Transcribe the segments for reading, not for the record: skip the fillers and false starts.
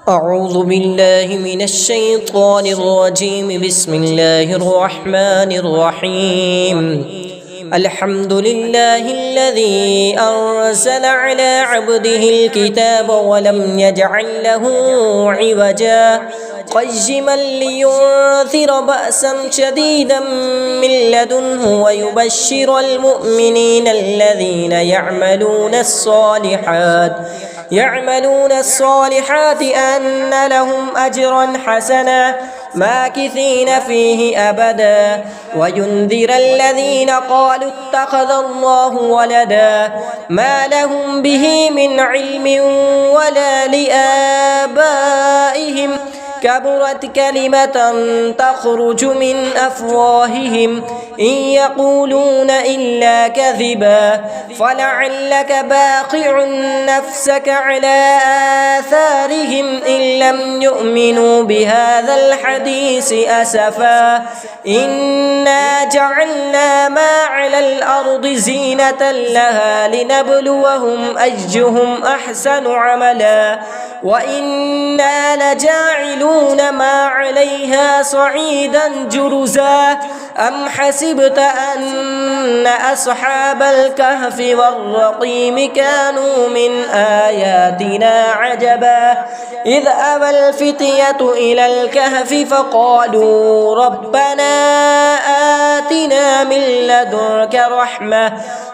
أعوذ بالله من الشيطان الرجيم. بسم الله الرحمن الرحيم. الحمد لله الذي أنزل على عبده الكتاب ولم يجعل له عوجا قيما لينذر بأسا شديدا من لدنه ويبشر المؤمنين الذين يعملون الصالحات أن لهم أجرا حسنا ماكثين فيه أبدا وينذر الذين قالوا اتخذ الله ولدا ما لهم به من علم ولا لآبائهم كبرت كلمة تخرج من أفواههم إن يقولون إلا كذبا فلعلك باقع نفسك على آثارهم إن لم يؤمنوا بهذا الحديث أسفا إنا جعلنا ما على الأرض زينة لها لنبلوهم أيهم أحسن عملا وإنا لجاعلون ما عليها صعيدا جرزا أم حسبت أن أصحاب الكهف والرقيم كانوا من آياتنا عجبا إذ أوى الفتية إلى الكهف فقالوا ربنا آتنا من لدنك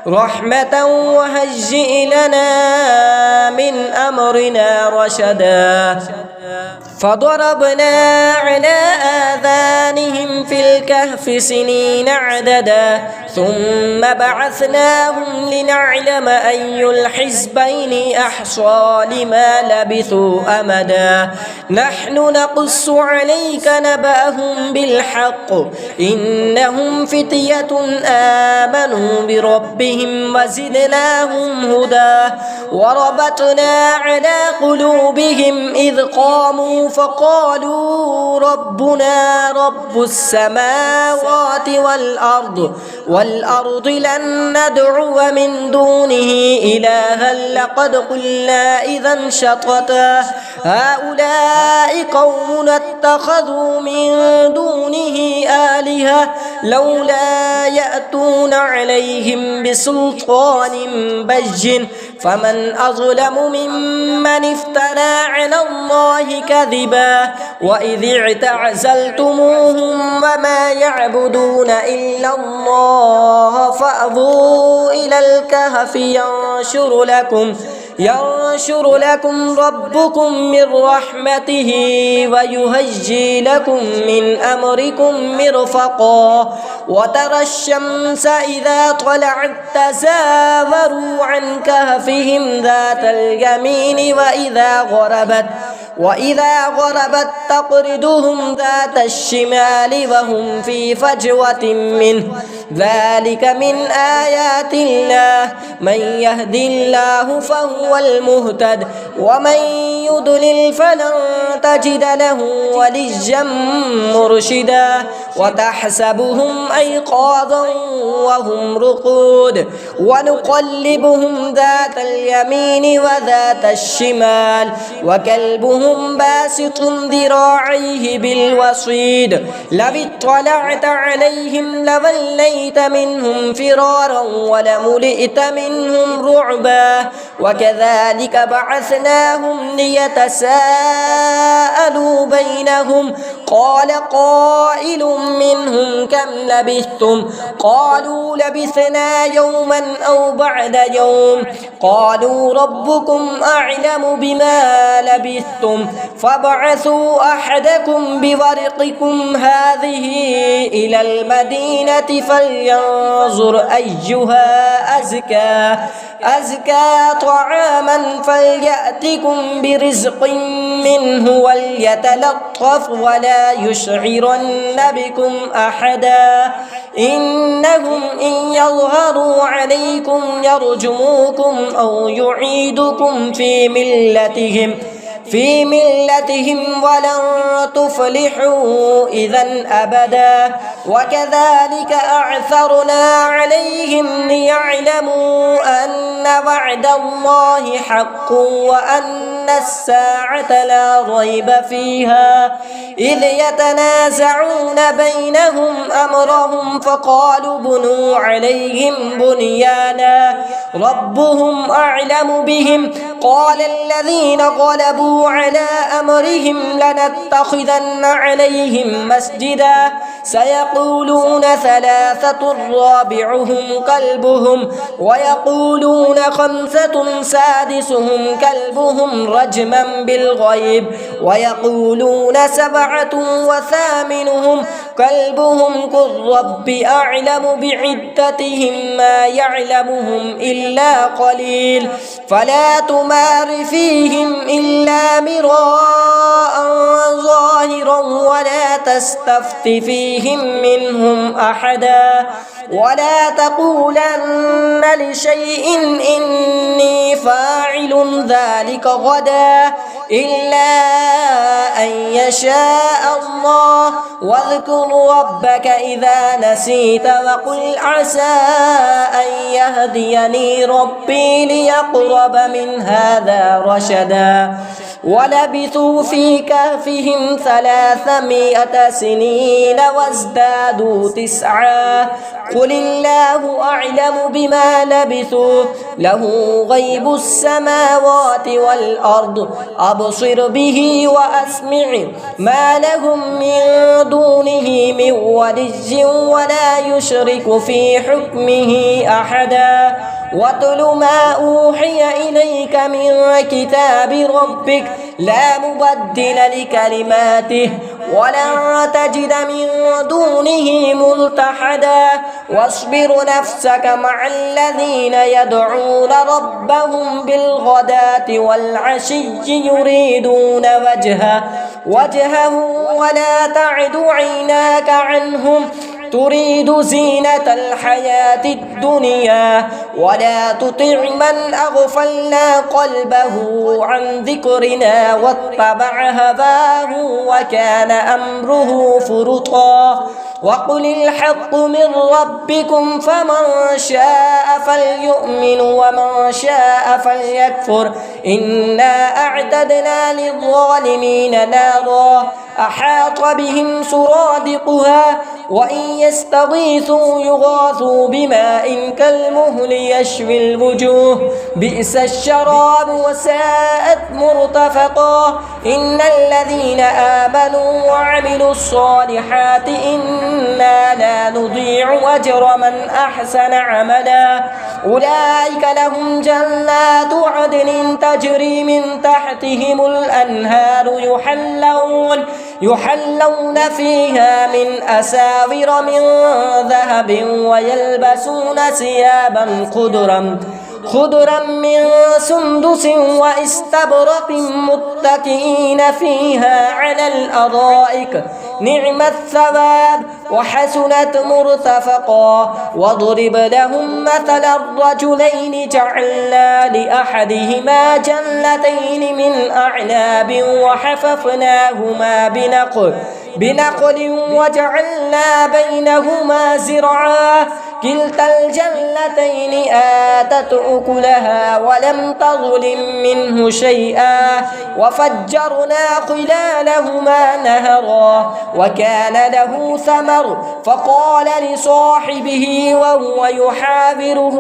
رحمة وهيئ لنا من أمرنا رشدا فضربنا على آذانهم في الكهف سنين عددا ثم بعثناهم لنعلم أي الحزبين أحصى لما لبثوا أمدا نحن نقص عليك نبأهم بالحق إنهم فتية آمنوا بربهم وزدناهم هدى وربطنا على قلوبهم إذ قاموا فقالوا ربنا رب السماوات والأرض لن ندعو من دونه إلها لقد قلنا إذا شططا هؤلاء قوم اتخذوا من دونه آلهة لولا يأتون عليهم بسلطان بين فمن أظلم ممن افترى على الله كذبا وإذ اعتزلتموهم وما يعبدون إلا الله فأووا إلى الكهف ينشر لكم ربكم من رحمته ويهيئ لكم من أمركم مرفقا وترى الشمس إذا طلعت تزاوروا عن كهفهم ذات اليمين وإذا غربت تقرضهم ذات الشمال وهم في فجوة منه ذلك من آيات الله من يهد الله فهو المهتد ومن يضلل فلن تجد له وليا مرشدا وتحسبهم أيقاظا وهم رقود ونقلبهم ذات اليمين وذات الشمال وكلبهم باسط ذراعيه بالوصيد لو اطلعت عليهم لوليت منهم فرارا ولملئت منهم رعبا وكذلك بعثناهم ليتساءلوا بينهم قال قائل منهم كم لبثتم قالوا لبثنا يوما أو بعد يوم قالوا ربكم أعلم بما لبثتم فابعثوا أحدكم بورقكم هذه إلى المدينة فلينظر أيها أزكى طعاما فليأتكم برزق منه وليتلطف ولا يشعرن بكم أحدا إنهم إن يظهروا عليكم يرجموكم أو يعيدكم في ملتهم ولن تفلحوا إذا أبدا وكذلك أعثرنا عليهم ليعلموا أن وعد الله حق وأن الساعة لا ريب فيها إذ يتنازعون بينهم أمرهم فقالوا بنوا عليهم بنيانا ربهم أعلم بهم قال الذين غلبوا على أمرهم لنتخذن عليهم مسجدا سيقولون ثلاثة رابعهم كلبهم ويقولون خمسة سادسهم كلبهم رجما بالغيب ويقولون سبعة وثامنهم كلبهم قل رب أعلم بعدتهم ما يعلمهم إلا قليل فلا تمار فيهم إلا مراء ظاهرا ولا تستفت فيهم منهم أحدا ولا تقولن لشيء إني فاعل ذلك غدا إلا أن يشاء الله واذكر ربك إذا نسيت وقل عسى أن يهديني ربي ليقرب من هذا رشدا ولبثوا في كهفهم 300 سنين وازدادوا 9 قل الله أعلم بما لبثوا له غيب السماوات والأرض أبصر به وأسمع ما لهم من دونه من ولي ولا يشرك في حكمه أحدا واتل ما أوحي إليك من كتاب ربك لا مبدل لكلماته ولن تجد من دونه ملتحدا واصبر نفسك مع الذين يدعون ربهم بالغداة والعشي يريدون وجهه ولا تعد عيناك عنهم تريد زينة الحياة الدنيا ولا تطع من أغفلنا قلبه عن ذكرنا واتبع هواه وكان أمره فرطا وقل الحق من ربكم فمن شاء فليؤمن ومن شاء فليكفر إنا أعتدنا للظالمين نارا أحاط بهم سرادقها وإن يستغيثوا يغاثوا بماء كالمهل يشوي الوجوه بئس الشراب وساءت مرتفقا إن الذين آمنوا وعملوا الصالحات إنا لا نضيع أجر من أحسن عملا أولئك لهم جنات عدن تجري من تحتهم الأنهار يحلون فيها من أساور من ذهب ويلبسون ثيابا خضرا من سندس واستبرق متكئين فيها على الأرائك نعم الثواب وحسنت مرتفقا واضرب لهم مثل الرجلين جعلنا لأحدهما جنتين من أعناب وحففناهما بنقل وجعلنا بينهما زرعا كلتا الجنتين آتت أكلها ولم تظلم منه شيئا وفجرنا خلالهما نهرا وكان له ثمر فقال لصاحبه وهو يحاوره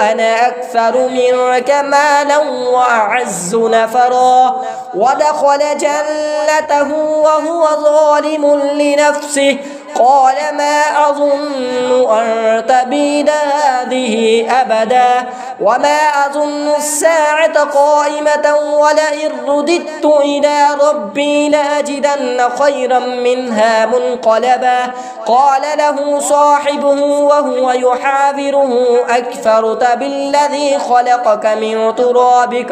أنا أكثر منك مالا وأعز نفرا ودخل جنته وهو ظالم لنفسه قال ما أظن أن تبيد هذه أبدا وما أظن الساعة قائمة ولئن رددت إلى ربي لأجدن خيرا منها منقلبا قال له صاحبه وهو يحاوره أكفرت بالذي خلقك من تراب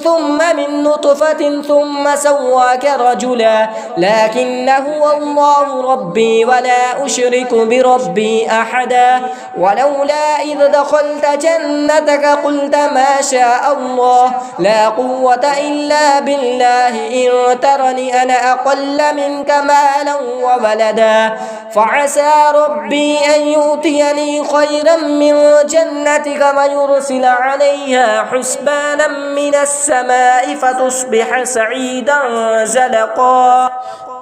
ثم من نطفة ثم سواك رجلا لكن هو الله ربي ولا أشرك بربي أحدا ولولا إذ دخل دخلت جنتك قلت ما شاء الله لا قوة إلا بالله إن ترني أنا أقل منك مالا وولدا فعسى ربي أن يؤتيني خيرا من جنتك ويرسل عليها حسبانا من السماء فتصبح سعيدا زلقا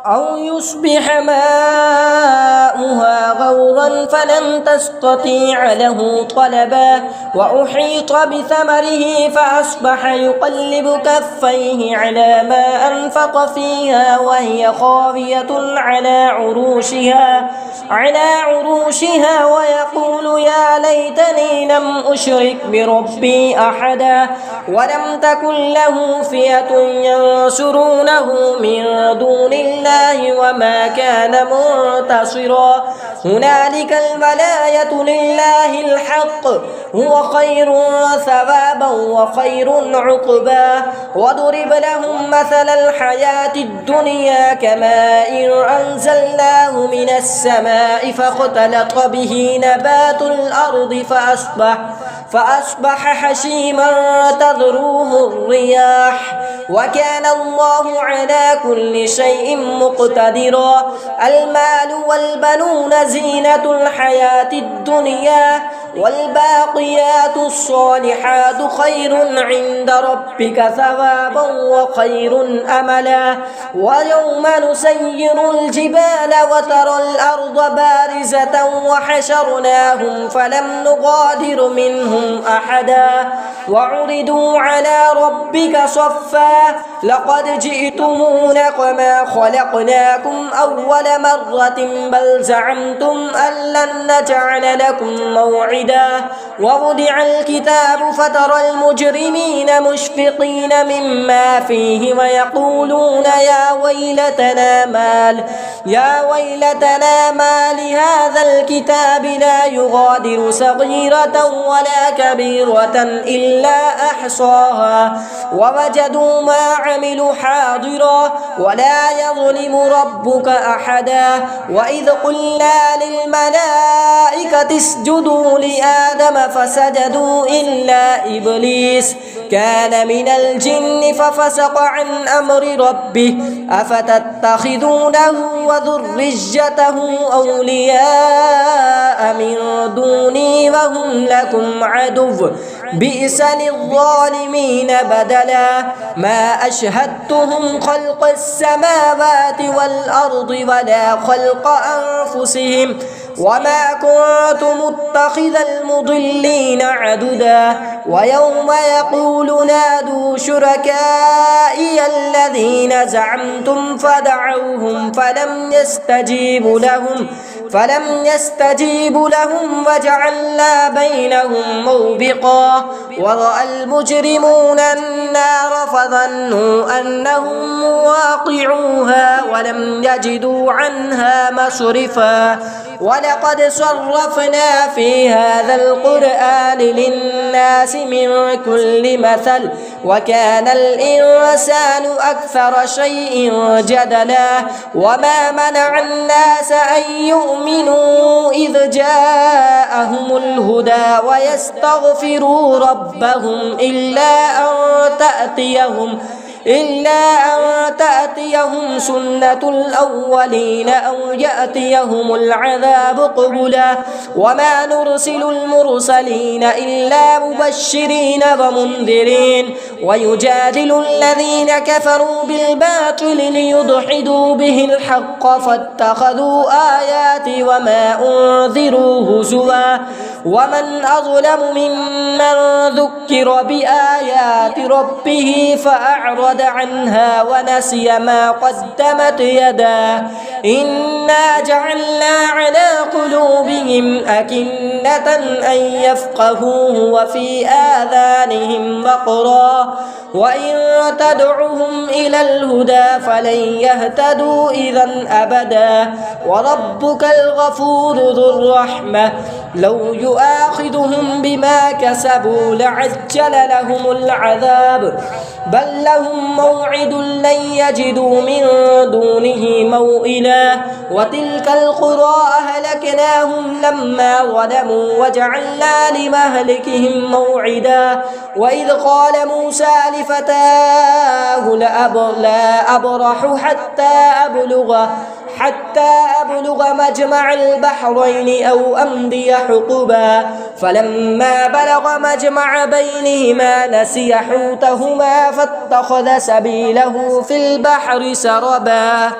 أو يصبح ماؤها غورا فلن تستطيع له طلبا وأحيط بثمره فأصبح يقلب كفيه على ما أنفق فيها وهي خاوية على عروشها ويقول يا ليتني لم أشرك بربي أحدا ولم تكن له فئة ينصرونه من دون الله وما كان منتصرا هنالك الولاية لله الحق هو خير ثوابا وخير عقبا وضرب لهم مثل الحياة الدنيا كماء أنزلناه من السماء فاختلط به نبات الأرض فأصبح حشيما تذروه الرياح وكان الله على كل شيء مقتدرا المال والبنون زينة الحياة الدنيا والباقيات الصالحات خير عند ربك ثوابا وخير أملا ويوم نسير الجبال وترى الأرض بارزة وحشرناهم فلم نغادر منهم أحدا وعرضوا على ربك صفا لقد جئتمونا كما خلقناكم أول مرة بل زعمتم أن لن نجعل لكم موعدا ووضع الكتاب فترى المجرمين مشفقين مما فيه ويقولون يا ويلتنا ما لهذا الكتاب لا يغادر صغيرة ولا كبيرة إلا أحصاها ووجدوا ما عملوا حاضرا ولا يظلم ربك أحدا وإذ قلنا للملائكة اسجدوا لآدم فسجدوا إلا إبليس كان من الجن ففسق عن أمر ربه أفتتخذونه وذريته أولياء من دوني وهم لكم عدو بئس للظالمين بدلا ما أشهدتهم خلق السماوات والأرض ولا خلق أنفسهم وما كنت متخذ المضلين عددا ويوم يقول نادوا شركائي الذين زعمتم فدعوهم فلم يستجيبوا لهم وجعلنا بينهم موبقا ورأى المجرمون النار فظنوا أنهم واقعوها ولم يجدوا عنها مصرفا ولقد صرفنا في هذا القرآن للناس من كل مثل وكان الإنسان أكثر شيء جدلا وما منع الناس أن يؤمنوا إذ جاءهم الهدى ويستغفروا ربهم إلا أن تأتيهم سنة الأولين أو يأتيهم العذاب قبلا وما نرسل المرسلين إلا مبشرين ومنذرين ويجادل الذين كفروا بالباطل ليدحضوا به الحق فاتخذوا آياتي وما أنذروا هزوا ومن أظلم ممن ذكر بآيات ربه فأعرض عنها ونسي ما قدمت يداه إنا جعلنا على قلوبهم أكنة أن يفقهوه وفي آذانهم وقرا وإن تدعهم إلى الهدى فلن يهتدوا إذا أبدا وربك الغفور ذو الرحمة لو يؤاخذهم بما كسبوا لعجل لهم العذاب بل لهم موعد لن يجدوا من دونه موئلا وتلك القرى أهلكناهم لما ظلموا وجعلنا لمهلكهم موعدا وإذ قال موسى لفتاه لا أبرح حتى أبلغ مجمع البحرين أو أمضي حقبا فلما بلغ مجمع بينهما نسي حوتهما فاتخذ سبيله في البحر سربا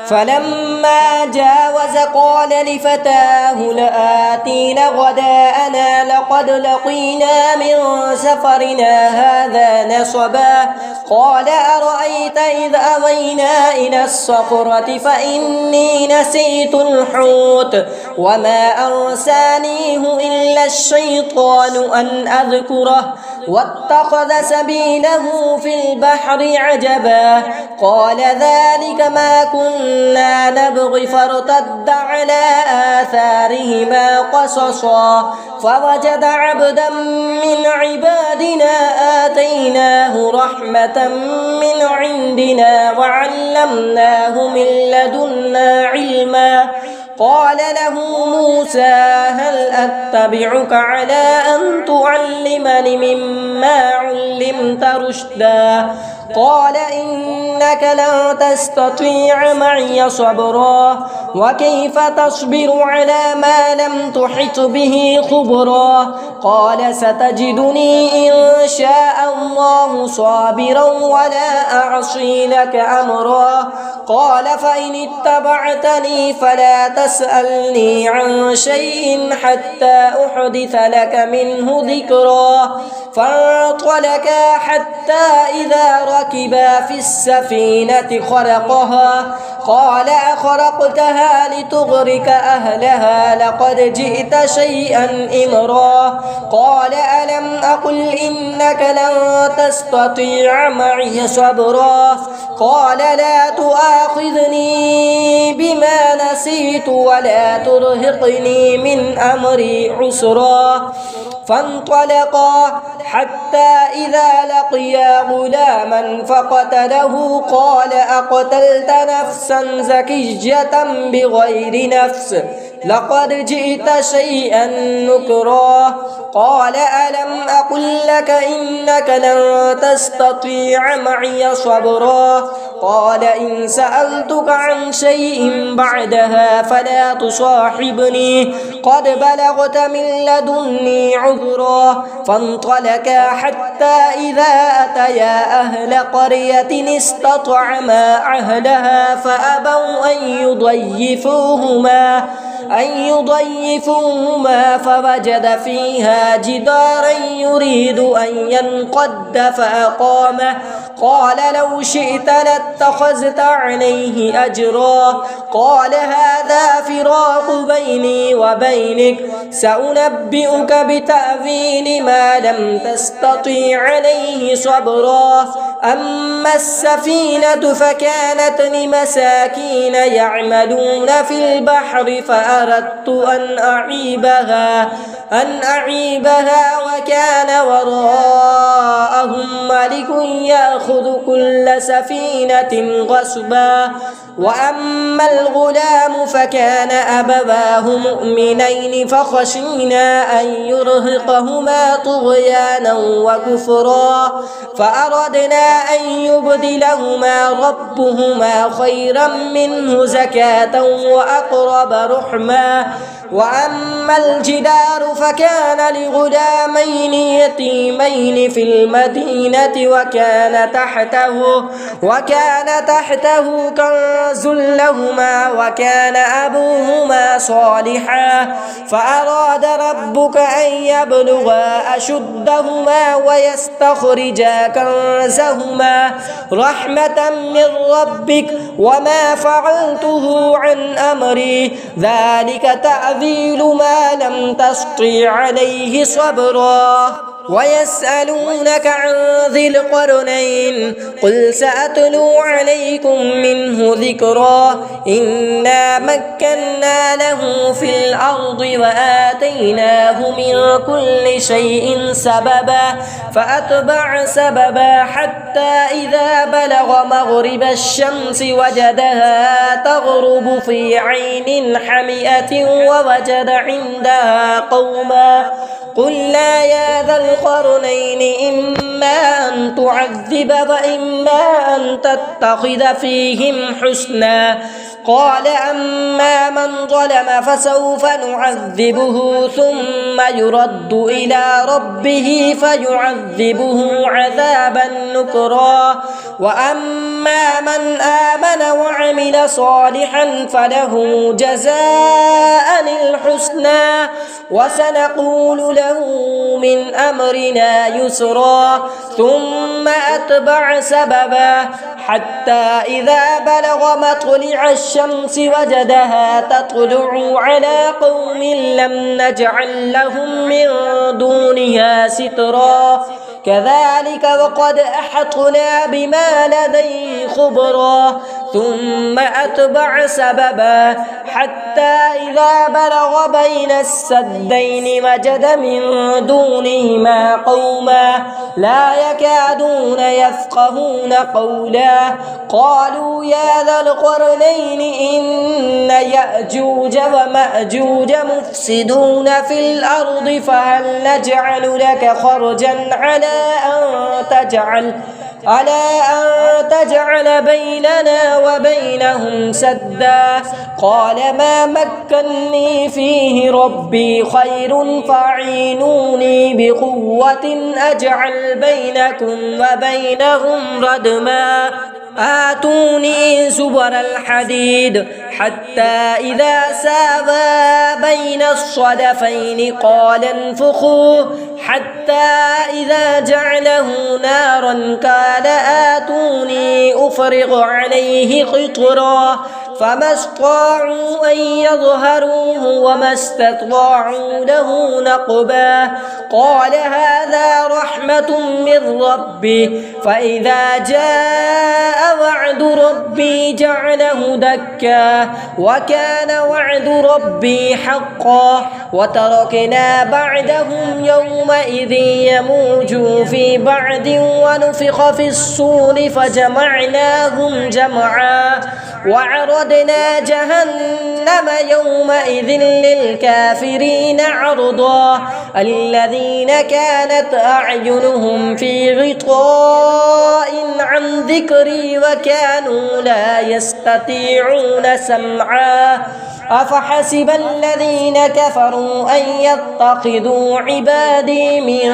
فلما جاوز قال لفتاه لآتين غداءنا لقد لقينا من سفرنا هذا نصبا قال أرأيت إذ أوينا إلى الصخرة فإني نسيت الحوت وما أرسانيه إلا الشيطان أن أذكره واتخذ سبيله في البحر عجبا قال ذلك ما كنا نبغي فارتد على آثارهما قصصا فوجد عبدا من عبادنا آتيناه رحمة من عندنا وعلمناه من لدنا علما قال له موسى هل أتبعك على أن تعلمني مما علمت رشدا قال إنك لن تستطيع معي صبرا وكيف تصبر على ما لم تحط به خبرا قال ستجدني إن شاء الله صابرا ولا أعصي لك أمرا قال فإن اتبعتني فلا تسألني عن شيء حتى أحدث لك منه ذكرا فانطلقا حتى إذا ركبا في السفينة خرقها قال أخرقتها لتغرق أهلها لقد جئت شيئا إمرا قال ألم أقل إنك لن تستطيع معي صبرا قال لا تؤاخذني بما نسيت ولا ترهقني من أمري عسرا فانطلقا حتى إذا لقيا غلاما فقتله قال أقتلت نفسا زكية بغير نفس لقد جئت شيئا نكرا قال ألم أقل لك إنك لن تستطيع معي صبرا قال إن سألتك عن شيء بعدها فلا تصاحبني قد بلغت من لدني عذرا فانطلقا حتى إذا أتيا أهل قرية استطعما أهلها فأبوا أن يضيفوهما فوجد فيها جدارا يريد أن ينقض فأقامه قال لو شئت لاتخذت عليه أجرا قال هذا فراق بيني وبينك سأنبئك بتأويل ما لم تستطيع عليه صبرا أما السفينة فكانت لمساكين يعملون في البحر فأردت أن أعيبها وكان وراءهم ملك يأخذ كل سفينة غصبا وأما الغلام فكان أبواه مؤمنين فخشينا أن يرهقهما طغيانا وكفرا فأردنا أن يبدلهما ربهما خيرا منه زكاة وأقرب رحما وأما الجدار فكان لغلامين يتيمين في المدينة وكان تحته كنز لهما وكان أبوهما صالحا فأراد ربك أن يبلغا أشدهما ويستخرجا كنزهما رحمة من ربك وما فعلته عن أمري ذلك تأويل ما لم تستطع عليه صبرا ويسألونك عن ذي القرنين قل سأتلو عليكم منه ذكرا إنا مكنا له في الأرض وآتيناه من كل شيء سببا فأتبع سببا حتى إذا بلغ مغرب الشمس وجدها تغرب في عين حمئة ووجد عندها قوما قلنا يا ذا القرنين إما أن تعذب وإما أن تتخذ فيهم حسنا قال أما من ظلم فسوف نعذبه ثم يرد إلى ربه فيعذبه عذابا نكرا وأما من آمن وعمل صالحا فله جزاء الحسنى وسنقول له من أمرنا يسرا ثم أتبع سببا حتى إذا بلغ مطلع الشمس وجدها تطلع على قوم لم نجعل لهم من دونها سترا كذلك وقد أحطنا بما لديه خبرا ثم أتبع سببا حتى إذا بلغ بين السدين وجد من دونهما قوما لا يكادون يفقهون قولا قالوا يا ذا القرنين إن يأجوج ومأجوج مفسدون في الأرض فهل نجعل لك خرجا على أن تجعل بيننا وبينهم سدا قال ما مكني فيه ربي خير فاعينوني بقوة أجعل بينكم وبينهم ردما آتوني زبر الحديد حتى إذا ساوى بين الصدفين قال انفخوه حتى إذا جعله نارا قال آتوني أفرغ عليه قطرا فما استطاعوا أن يظهروه وما استطاعوا له نقبا قال هذا رحمة من ربي فإذا جاء وعد ربي جعله دكا وكان وعد ربي حقا وتركنا بعدهم يومئذ يموج في بعد ونفخ في الصور فجمعناهم جمعا وعرضنا جهنم يومئذ للكافرين عرضا الذين كانت أعينهم في غطاء عن ذكري وكانوا لا يستطيعون سمعا أفحسب الذين كفروا أن يتخذوا عبادي من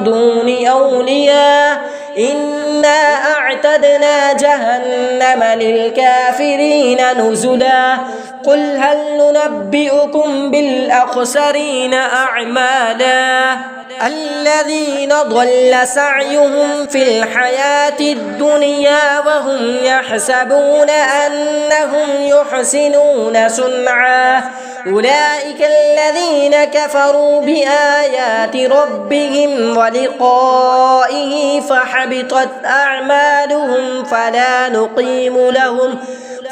دون أولياء إنا أعتدنا جهنم للكافرين نزلا قل هل ننبئكم بالأخسرين أعمالا الذين ضل سعيهم في الحياة الدنيا وهم يحسبون أنهم يحسنون صنعا أولئك الذين كفروا بآيات ربهم ولقائه فحبطت أعمالهم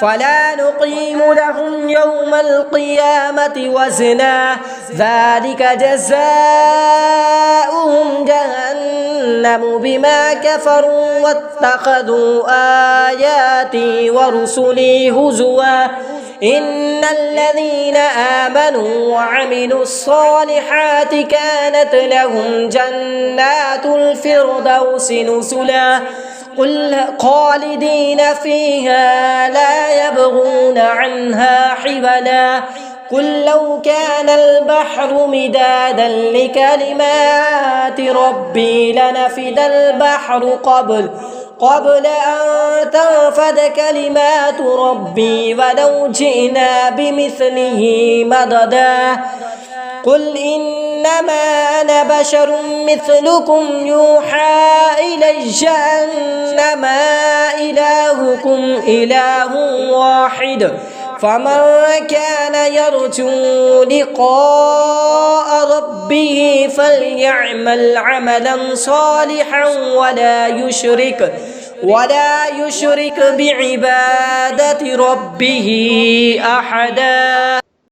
فلا نقيم لهم يوم القيامة وزنا ذلك جزاؤهم جهنم بما كفروا واتخذوا آياتي ورسلي هزوا إن الذين آمنوا وعملوا الصالحات كانت لهم جنات الفردوس نزلا قل خالدين فيها لا يبغون عنها حولا قل لو كان البحر مدادا لكلمات ربي لنفد البحر قبل أن تنفد كلمات ربي ولو جئنا بمثله مددا قل إنما أنا بشر مثلكم يوحى إلي أنما إلهكم إله واحد فمن كان يرجو لقاء ربه فليعمل عملا صالحا ولا يشرك بعبادة ربه أحدا.